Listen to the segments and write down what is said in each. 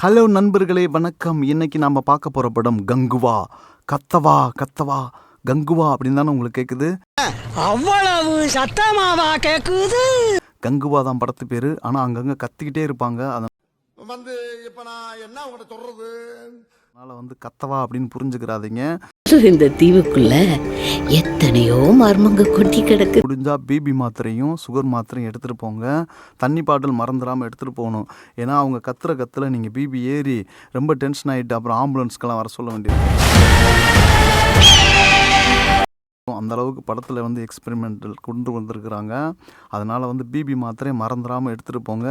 Hello நண்பர்களே, வணக்கம். இன்னைக்கு நாம் பார்க்க போகிற படம் கங்குவா. கத்தவா கத்தவா கங்குவா அப்படின்னு தானே உங்களுக்கு கேட்குது? அவ்வளவு சத்தமாவா கேக்குது? கங்குவா தான் படத்து பேர். ஆனால் அங்கங்கே கத்திக்கிட்டே இருப்பாங்க. இப்ப நான் என்ன உங்கள்கிட்ட சொல்றது? அதனால் கத்தவா அப்படின்னு புரிஞ்சுக்கிறாதீங்க. இந்த தீவுக்குள்ள எத்தனையோ மர்மங்க கொட்டி கிடக்கு. முடிஞ்சா பிபி மாத்திரையும் சுகர் மாத்திரையும் எடுத்துகிட்டு போங்க. தண்ணி பாட்டில் மறந்துடாமல் எடுத்துகிட்டு போகணும். ஏன்னா அவங்க கத்துல நீங்கள் பிபி ஏறி ரொம்ப டென்ஷன் ஆகிட்டு அப்புறம் ஆம்புலன்ஸ்க்கெல்லாம் வர சொல்ல வேண்டியது. அந்த அளவுக்கு படத்தில் எக்ஸ்பெரிமெண்டல் கொண்டு வந்திருக்கிறாங்க. அதனால் பிபி மாத்திரையை மறந்துடாமல் எடுத்துகிட்டு போங்க.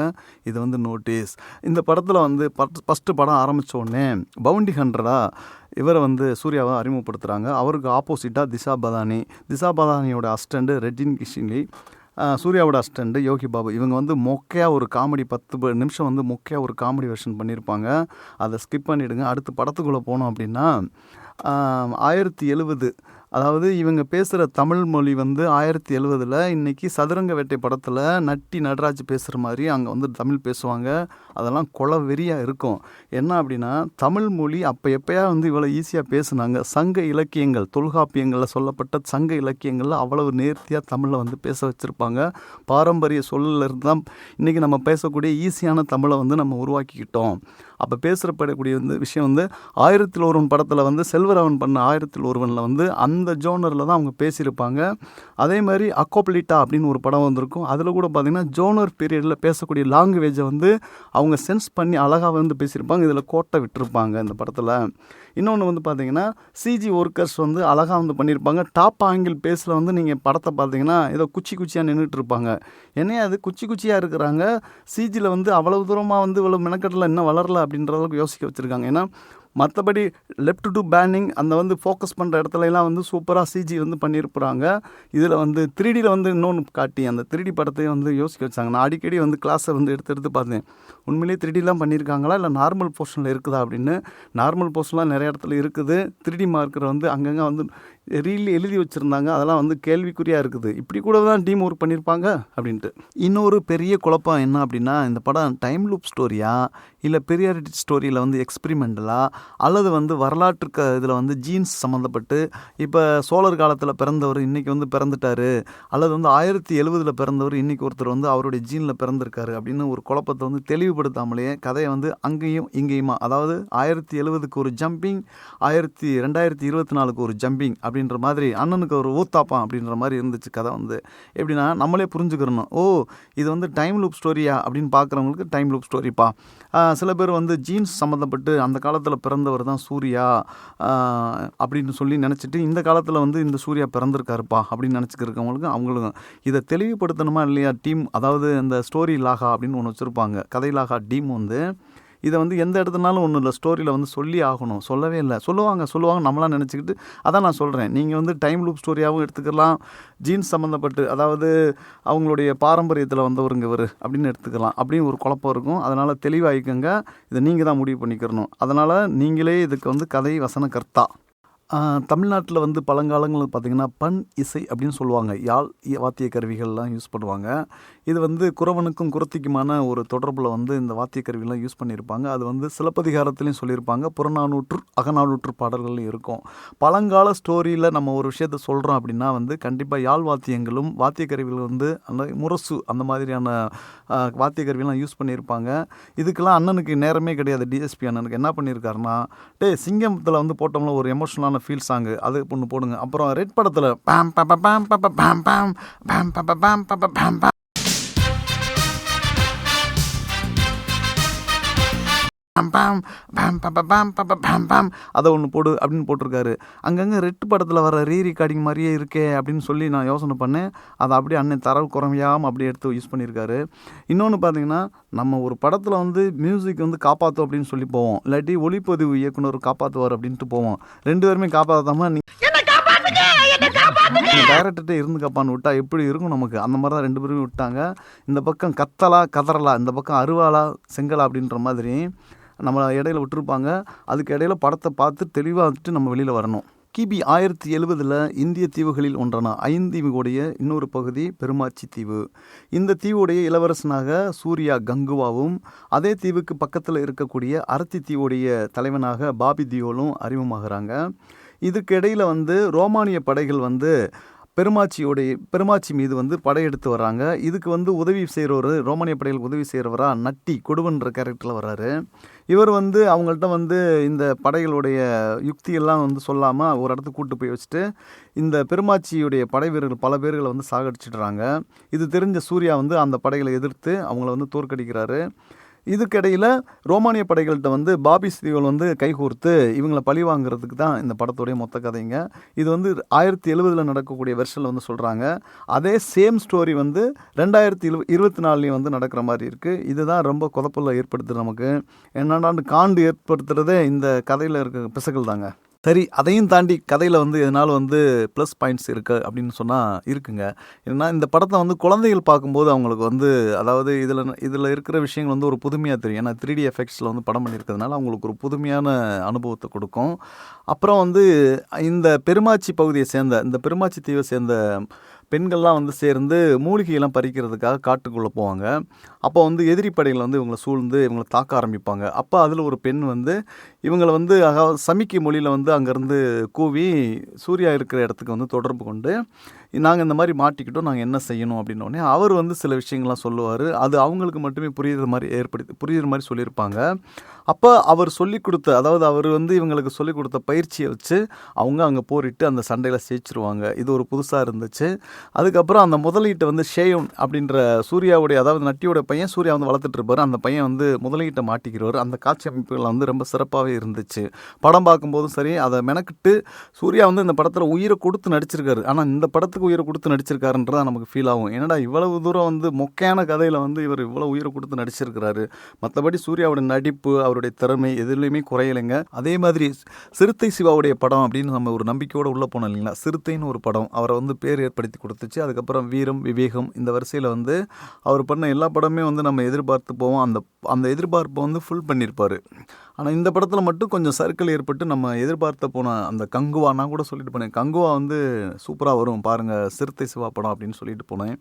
இது நோட்டீஸ். இந்த படத்தில் ஃபஸ்ட்டு படம் ஆரம்பித்த உடனே பவுண்டி ஹண்டராக இவரை சூர்யாவை அறிமுகப்படுத்துகிறாங்க. அவருக்கு ஆப்போசிட்டாக திஷா பதானியோட அசிஸ்டண்ட்டு ரெஜின் கிஷின்லி, சூர்யாவோட அசிஸ்டண்ட்டு யோகி பாபு. இவங்க மொக்கையாக ஒரு காமெடி 10 நிமிஷம் மொக்கையாக ஒரு காமெடி வெர்ஷன் பண்ணியிருப்பாங்க. அதை ஸ்கிப் பண்ணிவிடுங்க. அடுத்து படத்துக்குள்ளே போனோம் அப்படின்னா 1070, அதாவது இவங்க பேசுகிற தமிழ் மொழி 1070 இன்றைக்கி சதுரங்க வேட்டை படத்தில் நட்டி நடராஜ் பேசுகிற மாதிரி அங்கே தமிழ் பேசுவாங்க. அதெல்லாம் கொலை வெறியாக இருக்கும். என்ன அப்படின்னா தமிழ் மொழி அப்போ எப்போயா இவ்வளோ ஈஸியாக பேசுனாங்க? சங்க இலக்கியங்கள், தொல்காப்பியங்களில் சொல்லப்பட்ட சங்க இலக்கியங்களில் அவ்வளவு நேர்த்தியாக தமிழை பேச வச்சுருப்பாங்க. பாரம்பரிய சொல்லிலிருந்து தான் இன்றைக்கி நம்ம பேசக்கூடிய ஈஸியான தமிழை நம்ம உருவாக்கிக்கிட்டோம். அப்போ பேசுகிறப்படக்கூடிய விஷயம் 1001 படத்தில் செல்வராவன் பண்ண 1001 அந்த ஜோனரில் தான் அவங்க பேசியிருப்பாங்க. அதே மாதிரி அக்கோப்ளிட்டா அப்படின்னு ஒரு படம் வந்திருக்கும். அதில் கூட பார்த்திங்கன்னா ஜோனர் பீரியடில் பேசக்கூடிய லாங்குவேஜை அவங்க சென்ஸ் பண்ணி அழகாக பேசியிருப்பாங்க. இதில் கோட்டை விட்டுருப்பாங்க இந்த படத்தில். இன்னொன்று பார்த்திங்கன்னா சிஜி ஒர்க்கர்ஸ் அழகாக பண்ணியிருப்பாங்க. டாப் ஆங்கிள் பேஸில் நீங்கள் படத்தை பார்த்தீங்கன்னா ஏதோ குச்சியாக நின்றுட்டு இருப்பாங்க. என்னையா அது குச்சியாக இருக்கிறாங்க? சிஜியில் அவ்வளவு தூரமாக இவ்வளோ மெனக்கட்டில் இன்னும் வளரல அப்படின்ற அளவுக்கு யோசிக்க வச்சுருக்காங்க. ஏன்னா மற்றபடி லெஃப்ட் டு பேனிங் அந்த ஃபோக்கஸ் பண்ணுற இடத்துலலாம் சூப்பராக சிஜி பண்ணியிருப்பாங்க. இதில் 3Dயில் இன்னொன்று காட்டி அந்த 3D படத்தையும் யோசிக்க வச்சாங்க. நான் அடிக்கடி கிளாஸை எடுத்து பார்த்தேன். உண்மையிலேயே 3Dலாம் பண்ணியிருக்காங்களா இல்லை நார்மல் போர்ஷனில் இருக்குதா அப்படின்னு. நார்மல் போர்ஷன்லாம் நிறைய இடத்துல இருக்குது. 3D மார்க்கர் அங்கங்கே எழுதி வச்சுருந்தாங்க. அதெல்லாம் கேள்விக்குறியாக இருக்குது. இப்படி கூட தான் டீம் ஒர்க் பண்ணியிருப்பாங்க அப்படின்ட்டு. இன்னொரு பெரிய குழப்பம் என்ன அப்படின்னா, இந்த படம் டைம் லூப் ஸ்டோரியா இல்லை பீரியாடிக் ஸ்டோரியில் எக்ஸ்பெரிமெண்டலா அல்லது வரலாற்று இதில் ஜீன்ஸ் சம்மந்தப்பட்டு இப்போ சோழர் காலத்தில் பிறந்தவர் இன்றைக்கி பிறந்துட்டார், அல்லது 1070 பிறந்தவர் இன்றைக்கி ஒருத்தர் அவருடைய ஜீனில் பிறந்திருக்காரு அப்படின்னு ஒரு குழப்பத்தை தெளிவுபடுத்தாமலேயே கதையை அங்கேயும் இங்கேயுமா, அதாவது 1070க்கு ஒரு ஜம்பிங், 2024க்கு ஒரு ஜம்பிங் அப்படின்ற மாதிரி அண்ணனுக்கு ஒரு ஊத்தாப்பான் அப்படின்ற மாதிரி இருந்துச்சு கதை. எப்படின்னா நம்மளே புரிஞ்சுக்கிறணும், ஓ இது டைம் லூப் ஸ்டோரியா அப்படின்னு பார்க்குறவங்களுக்கு டைம் லூப் ஸ்டோரிப்பா. சில பேர் ஜீன்ஸ் சம்மந்தப்பட்டு அந்த காலத்தில் பிறந்தவர் தான் சூர்யா அப்படின்னு சொல்லி நினச்சிட்டு இந்த காலத்தில் இந்த சூர்யா பிறந்திருக்காருப்பா அப்படின்னு நினச்சிக்கிறவங்களுக்கு அவங்களுக்கும் இதை தெளிவுபடுத்தணுமா இல்லையா டீம். அதாவது இந்த ஸ்டோரி லாகா அப்படின்னு ஒன்று வச்சுருப்பாங்க. கதை லாகா டீம் இதை எந்த இடத்துனாலும் ஒன்றும் இல்லை, ஸ்டோரியில் சொல்லி ஆகணும். சொல்லவே இல்லை, சொல்லுவாங்க நம்மளாம் நினச்சிக்கிட்டு. அதான் நான் சொல்கிறேன், நீங்கள் டைம் லூப் ஸ்டோரியாகவும் எடுத்துக்கலாம், ஜீன்ஸ் சம்மந்தப்பட்டு அதாவது அவங்களுடைய பாரம்பரியத்தில் வந்தவருங்க இவர் அப்படின்னு எடுத்துக்கலாம். அப்படின்னு ஒரு குழப்பம் இருக்கும். அதனால் தெளிவாகிக்கங்க. இதை நீங்கள் தான் முடிவு பண்ணிக்கிறணும். அதனால் நீங்களே இதுக்கு கதை வசன கர்த்தா. தமிழ்நாட்டில் பழங்காலங்களில் பார்த்திங்கன்னா பண் இசை அப்படின்னு சொல்லுவாங்க. யாழ் வாத்திய கருவிகள்லாம் யூஸ் பண்ணுவாங்க. இது குறவனுக்கும் குறத்திக்குமான ஒரு தொடர்பில் இந்த வாத்திய கருவிகள்லாம் யூஸ் பண்ணியிருப்பாங்க. அது சிலப்பதிகாரத்துலேயும் சொல்லியிருப்பாங்க, புறநானூற்று அகநானூற்று பாடல்கள்லையும் இருக்கும். பழங்கால ஸ்டோரியில் நம்ம ஒரு விஷயத்த சொல்கிறோம் அப்படின்னா கண்டிப்பாக யாழ் வாத்தியங்களும் வாத்திய கருவிகள் அந்த முரசு அந்த மாதிரியான வாத்திய கருவிலாம் யூஸ் பண்ணியிருப்பாங்க. இதுக்கெல்லாம் அண்ணனுக்கு நேரமே கிடையாது. டிஎஸ்பி அண்ணனுக்கு என்ன பண்ணியிருக்காருன்னா, சிங்கத்தில் போட்டோம்னா ஒரு எமோஷனலான ஃபீல் சாங்கு அது ஒன்று போடுங்க. அப்புறம் ரெட் படத்தில் பேம் பேம் பேம் பேம் பேம் பேம் பேம் பேம் பேம் பேம் பேம் பேம் அதை ஒன்று போடு அப்படின்னு போட்டிருக்காரு. அங்கங்கே ரெட் படத்தில் வர ரீகார்டிங் மாதிரியே இருக்கே அப்படின்னு சொல்லி நான் யோசனை பண்ணேன். அதை அப்படியே அண்ணன் தரவு குறையாமல் அப்படியே எடுத்து யூஸ் பண்ணியிருக்காரு. இன்னொன்று பார்த்தீங்கன்னா, நம்ம ஒரு படத்தில் மியூசிக் காப்பாற்றும் அப்படின்னு சொல்லி போவோம், இல்லாட்டி ஒளிப்பதிவு இயக்குனர் காப்பாற்றுவார் அப்படின்ட்டு போவோம். 2 பேருமே காப்பாற்றாமல் டைரக்டர்கிட்ட இருந்து காப்பான்னு விட்டா எப்படி இருக்கும் நமக்கு? அந்த மாதிரி தான் 2 பேருமே விட்டாங்க. இந்த பக்கம் கதறலா, இந்த பக்கம் அருவாளா செங்கலா அப்படின்ற மாதிரி நம்ம இடையில விட்டுருப்பாங்க. அதுக்கு இடையில படத்தை பார்த்து தெளிவாக நம்ம வெளியில் வரணும். கிபி 1070 இந்திய தீவுகளில் ஒன்றான ஐந்தீவுடைய இன்னொரு பகுதி பெருமாச்சி தீவு. இந்த தீவுடைய இளவரசனாக சூர்யா கங்குவாவும் அதே தீவுக்கு பக்கத்தில் இருக்கக்கூடிய அரத்தி தீவுடைய தலைவனாக பாபி தியோலும் அறிமுகமாகறாங்க. இதுக்கு இடையில் ரோமானிய படைகள் பெருமாச்சி மீது படையெடுத்து வர்றாங்க. இதுக்கு உதவி செய்கிறவர், ரோமானிய படைகளுக்கு உதவி செய்கிறவரா நட்டி கொடுவன்ற கேரக்டரில் வர்றாரு. இவர் அவங்கள்ட்ட இந்த படைகளுடைய யுக்தியெல்லாம் சொல்லாமல் ஒரு இடத்துக்கு கூட்டு போய் வச்சுட்டு இந்த பெருமாச்சியுடைய படை வீரர்கள் பல பேர்களை சாகடிச்சிடுறாங்க. இது தெரிஞ்ச சூர்யா அந்த படைகளை எதிர்த்து அவங்கள தோற்கடிக்கிறாரு. இதுக்கிடையில் ரோமானிய படைகள்கிட்ட பாபி தீவுகள் கைகோர்த்து இவங்களை பழி வாங்குறதுக்கு தான் இந்த படத்துடைய மொத்த கதைங்க. இது 1070 நடக்கக்கூடிய வெர்ஷனில் சொல்கிறாங்க. அதே சேம் ஸ்டோரி 2024 நடக்கிற மாதிரி இருக்குது. இதுதான் ரொம்ப குழப்பத்தில் ஏற்படுத்துது நமக்கு. என்னென்னா காண்டு ஏற்படுத்துகிறதே இந்த கதையில் இருக்க பிசகள் தாங்க. சரி, அதையும் தாண்டி கதையில் எதனால் ப்ளஸ் பாயிண்ட்ஸ் இருக்குது அப்படின்னு சொன்னால் இருக்குங்க. ஏன்னா இந்த படத்தை குழந்தைகள் பார்க்கும்போது அவங்களுக்கு அதாவது இதில் இருக்கிற விஷயங்கள் ஒரு புதுமையாக தெரியும். ஏன்னா 3D எஃபெக்ட்ஸில் படம் பண்ணியிருக்கிறதுனால அவங்களுக்கு ஒரு புதுமையான அனுபவத்தை கொடுக்கும். அப்புறம் இந்த பெருமாச்சி பகுதியை சேர்ந்த இந்த பெருமாச்சி தீவை சேர்ந்த பெண்கள்லாம் சேர்ந்து மூலிகையெல்லாம் பறிக்கிறதுக்காக காட்டுக்குள்ளே போவாங்க. அப்போ எதிரி படைகள் இவங்களை சூழ்ந்து இவங்களை தாக்க ஆரம்பிப்பாங்க. அப்போ அதில் ஒரு பெண் இவங்களை சமிக்கை மொழியில் அங்கேருந்து கூவி சூர்யா இருக்கிற இடத்துக்கு தொடர்பு கொண்டு நாங்கள் இந்த மாதிரி மாட்டிக்கிட்டோம், நாங்கள் என்ன செய்யணும் அப்படின்னோடனே அவர் சில விஷயங்கள்லாம் சொல்லுவார். அது அவங்களுக்கு மட்டுமே புரியுற மாதிரி சொல்லியிருப்பாங்க. அப்போ அவர் சொல்லிக் கொடுத்த, அதாவது அவர் இவங்களுக்கு சொல்லிக் கொடுத்த பயிற்சியை வச்சு அவங்க அங்கே போரிட்டு அந்த சண்டையில் ஜெயிச்சிருவாங்க. இது ஒரு புதுசாக இருந்துச்சு. அதுக்கப்புறம் அந்த முதலீட்டை ஷேயோன் அப்படின்ற சூர்யாவுடைய, அதாவது நட்டியோட பையன் சூர்யா வளர்த்துட்டு இருப்பார். அந்த பையன் முதலீட்டை மாட்டிக்கிறவர். அந்த காட்சி அமைப்புகள் ரொம்ப சிறப்பாகவே இருந்துச்சு. படம் பார்க்கும்போதும் சரி, அதை மெனக்கிட்டு சூர்யா இந்த படத்தில் உயிரை கொடுத்து நடிச்சிருக்காரு. ஆனால் இந்த படத்துக்கு உயிரை கொடுத்து நடிச்சிருக்காருன்றதான் நமக்கு ஃபீல் ஆகும். என்னடா இவ்வளவு தூரம் மொக்கையான கதையில் இவர் இவ்வளோ உயிரை கொடுத்து நடிச்சிருக்கிறாரு. மற்றபடி சூர்யாவோட நடிப்பு, அவருடைய திறமை எதுலையுமே குறையலைங்க. அதே மாதிரி சிறுத்தை சிவாவுடைய படம் அப்படின்னு நம்ம ஒரு நம்பிக்கையோடு உள்ளே போனோம் இல்லைங்களா. சிறுத்தைன்னு ஒரு படம் அவரை பேர் ஏற்படுத்தி கொடுத்துச்சு. அதுக்கப்புறம் வீரம், விவேகம், இந்த வரிசையில் அவர் பண்ண எல்லா படமே நம்ம எதிர்பார்த்து போவோம். அந்த எதிர்பார்ப்பை ஃபுல் பண்ணியிருப்பார். ஆனால் இந்த படத்தில் மட்டும் கொஞ்சம் சர்க்கிள் ஏற்பட்டு நம்ம எதிர்பார்த்த போன அந்த கங்குவா, நான் கூட சொல்லிட்டு போனேன், கங்குவா சூப்பராக வரும் பாருங்கள் சிறுத்தை சிவா படம் அப்படின்னு சொல்லிட்டு போனேன்.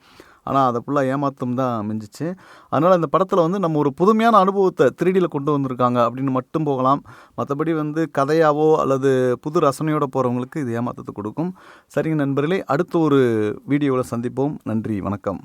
ஆனால் அதை ஃபுல்லாக ஏமாத்தம் தான் மிஞ்சிச்சு. அதனால் இந்த படத்தில் நம்ம ஒரு புதுமையான அனுபவத்தை 3Dயில் கொண்டு வந்திருக்காங்க அப்படின்னு மட்டும் போகலாம். மற்றபடி கதையாவோ அல்லது புது ரசனையோடு போகிறவங்களுக்கு இது ஏமாத்தத்தை கொடுக்கும். சரிங்க நண்பர்களே, அடுத்த ஒரு வீடியோவில் சந்திப்போம். நன்றி, வணக்கம்.